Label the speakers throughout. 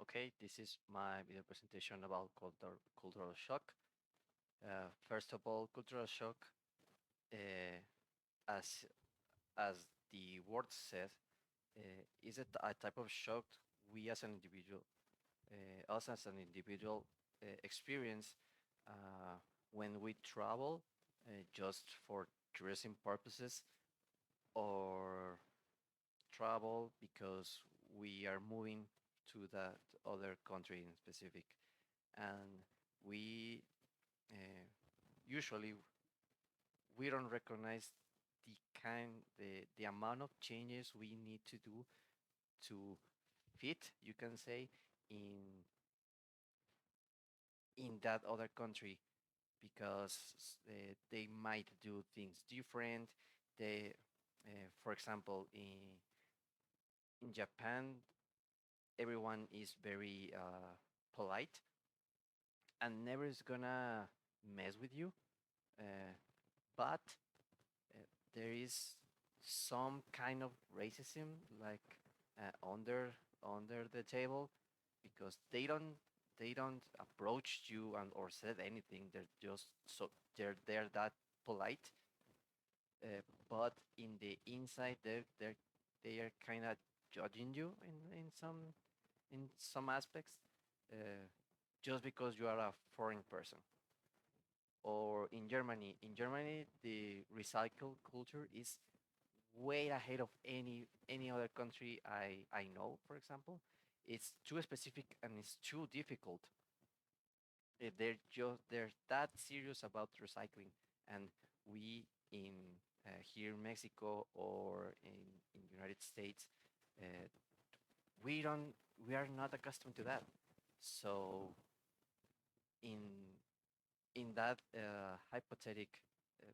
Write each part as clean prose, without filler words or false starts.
Speaker 1: Okay, this is my video presentation about cultural shock. First of all, cultural shock, uh, as as the word says, is a type of shock we us as an individual, experience uh, when we travel just for tourism purposes or travel because we are moving to that other country in specific, and we uh, usually we don't recognize the amount of changes we need to do to fit, you can say, in that other country because they might do things different. They, for example, in Japan, everyone is very polite and never is gonna mess with you. Uh, but there is some kind of racism, like under the table, because they don't approach you and or said anything. They're that polite, but in the inside they are kind of judging you in some aspects, uh, just because you are a foreign person. Or in Germany, the recycle culture is way ahead of any other country I know. For example, it's too specific and it's too difficult. They're that serious about recycling, and we in here in Mexico or in United States, uh, we don't we are not accustomed to that. So in that hypothetic uh,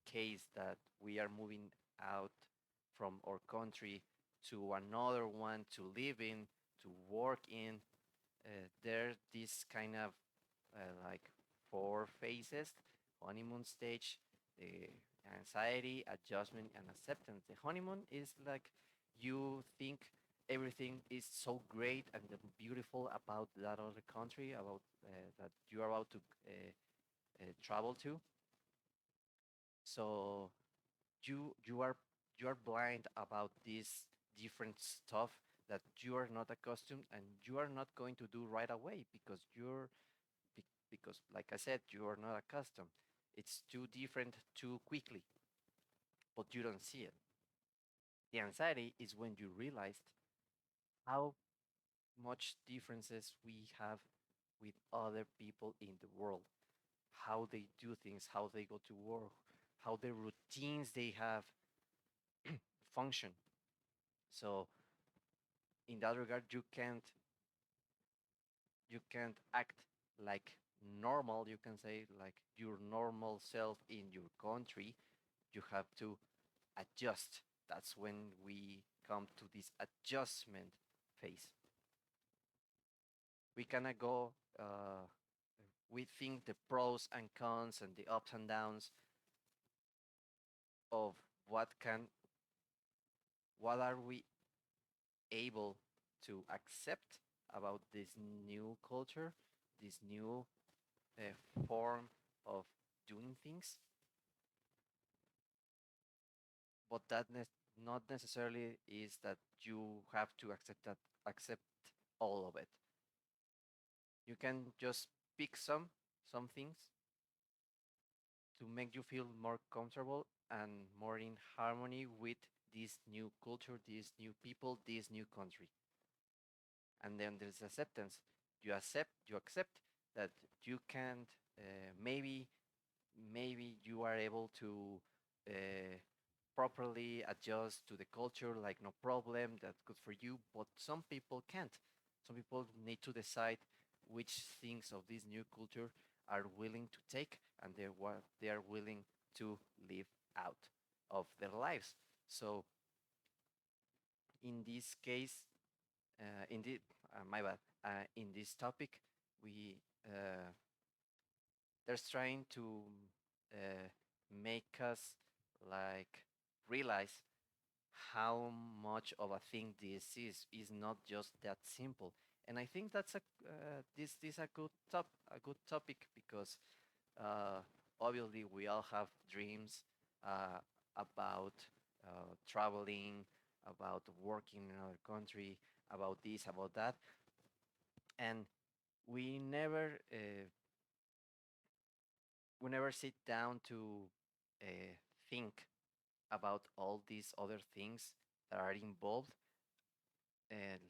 Speaker 1: case that we are moving out from our country to another one to live in, to work in, there this kind of like four phases: honeymoon stage, the anxiety, adjustment, and acceptance. The honeymoon is like you think everything is so great and beautiful about that other country, about that you are about to travel to. So you are blind about this different stuff that you are not accustomed and you are not going to do right away because because like I said, you are not accustomed. It's too different too quickly, but you don't see it. The anxiety is when you realize how much differences we have with other people in the world, how they do things, how they go to work, how the routines they have function. So in that regard, you can't act like normal. You can say like your normal self in your country. You have to adjust. That's when we come to this adjustment phase. We cannot go. We think the pros and cons and the ups and downs of what can, what are we able to accept about this new culture, this new form of doing things, but not necessarily is that you have to accept all of it. You can just pick some things to make you feel more comfortable and more in harmony with this new culture, these new people, this new country. And then there's acceptance. You accept that you can't, maybe you are able to uh, properly adjust to the culture, like no problem, that's good for you, but some people can't. Some people need to decide which things of this new culture are willing to take and they're what they are willing to live out of their lives. So in this case, in the my bad, in this topic, we there's trying to uh, make us like realize how much of a thing this is not just that simple, And I think that's this a good topic because uh, obviously we all have dreams uh, about traveling, about working in another country, about this, about that, and we never uh, we never sit down to think about all these other things that are involved,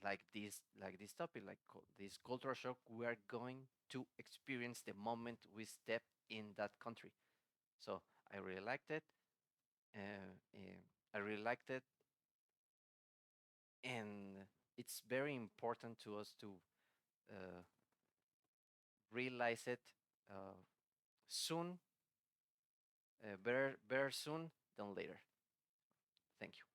Speaker 1: like this topic, this cultural shock we are going to experience the moment we step in that country. So I really liked it. I really liked it, and it's very important to us to uh, realize it uh, soon, better soon than later. Thank you.